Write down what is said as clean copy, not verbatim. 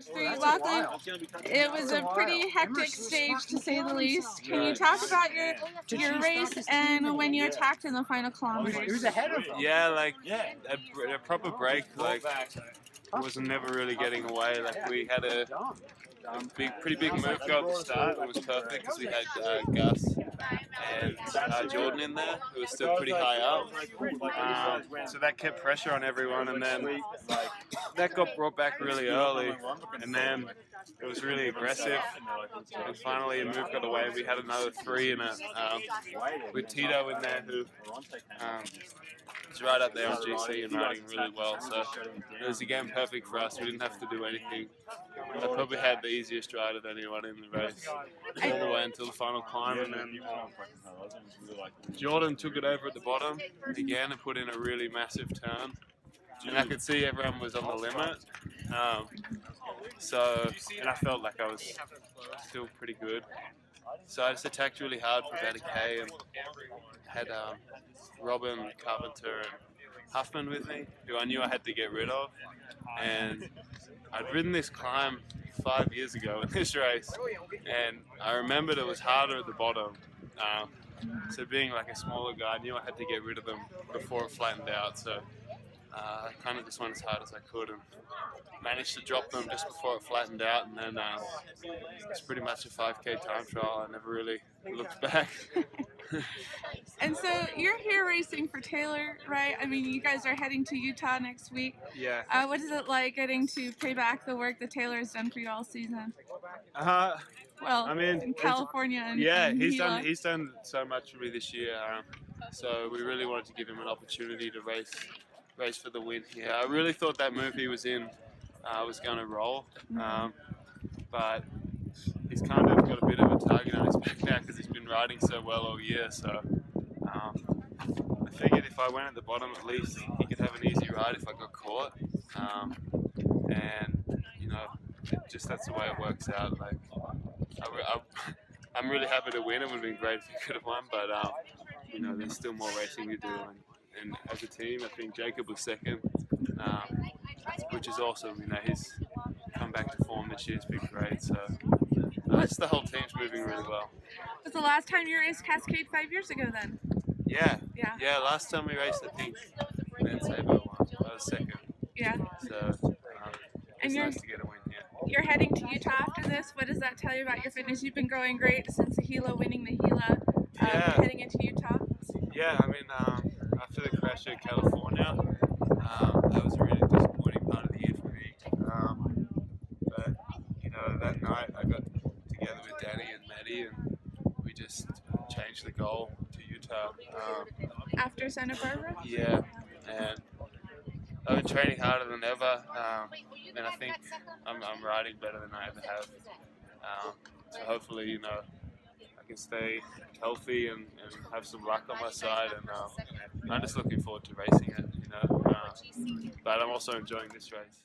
Stage 3. Lachlan, it was a pretty hectic stage to say the least. Can you talk about your race and when you attacked in the final kilometers? Yeah, like a proper break, like was never really getting away. Like we had a pretty big move go at the start. It was perfect because we had Gus and Jordan in there, who was still pretty high up. So that kept pressure on everyone, and then that got brought back really early, and then it was really aggressive. And finally, a move got away. We had another 3 in it with Tito in there, who is right up there on GC and riding really well. So it was again perfect for us. We didn't have to do anything. I probably had the easiest ride of anyone in the race all the way until the final climb, and then Jordan took it over at the bottom again and put in a really massive turn, and I could see everyone was on the limit. And I felt like I was still pretty good. So I just attacked really hard for about a K and had Robin, Carpenter and Huffman with me, who I knew I had to get rid of. And I'd ridden this climb 5 years ago in this race, and I remembered it was harder at the bottom. So being like a smaller guy, I knew I had to get rid of them before it flattened out. So I kind of just went as hard as I could and managed to drop them just before it flattened out, and then it's pretty much a 5K time trial. I never really looked back. And so you're here racing for Taylor, right? I mean, you guys are heading to Utah next week. Yeah. What is it like getting to pay back the work that Taylor has done for you all season? Well, I mean, in California and he's Gila. done so much for me this year. So we really wanted to give him an opportunity to race for the win here. I really thought that move he was in was going to roll, but he's kind of got a bit of a target on his back now because he's been riding so well all year. So I figured if I went at the bottom, at least he could have an easy ride if I got caught. And you know, that's the way it works out. Like I'm really happy to win. It would have been great if he could have won, but you know, there's still more racing to do. And as a team, I think Jacob was second, which is awesome. You know, he's come back to form this year. It's been great. So just the whole team's moving really well. Was the last time you raced Cascade 5 years ago then? Yeah. Last time we raced, I think Zirbel won. I was second. Yeah. So it's nice to get a win here. You're heading to Utah after this. What does that tell you about your fitness? You've been growing great since the Gila, winning the Gila. Heading into Utah. Yeah, I mean, after the crash in California, that was a really disappointing part of the year for me. But you know, that night I got together with Danny and Maddie, and we just changed the goal to Utah. After Santa Barbara? Yeah, and I've been training harder than ever, and I think I'm riding better than I ever have. So hopefully, you know, I can stay healthy and have some luck on my side, and I'm just looking forward to racing it, you know. But I'm also enjoying this race.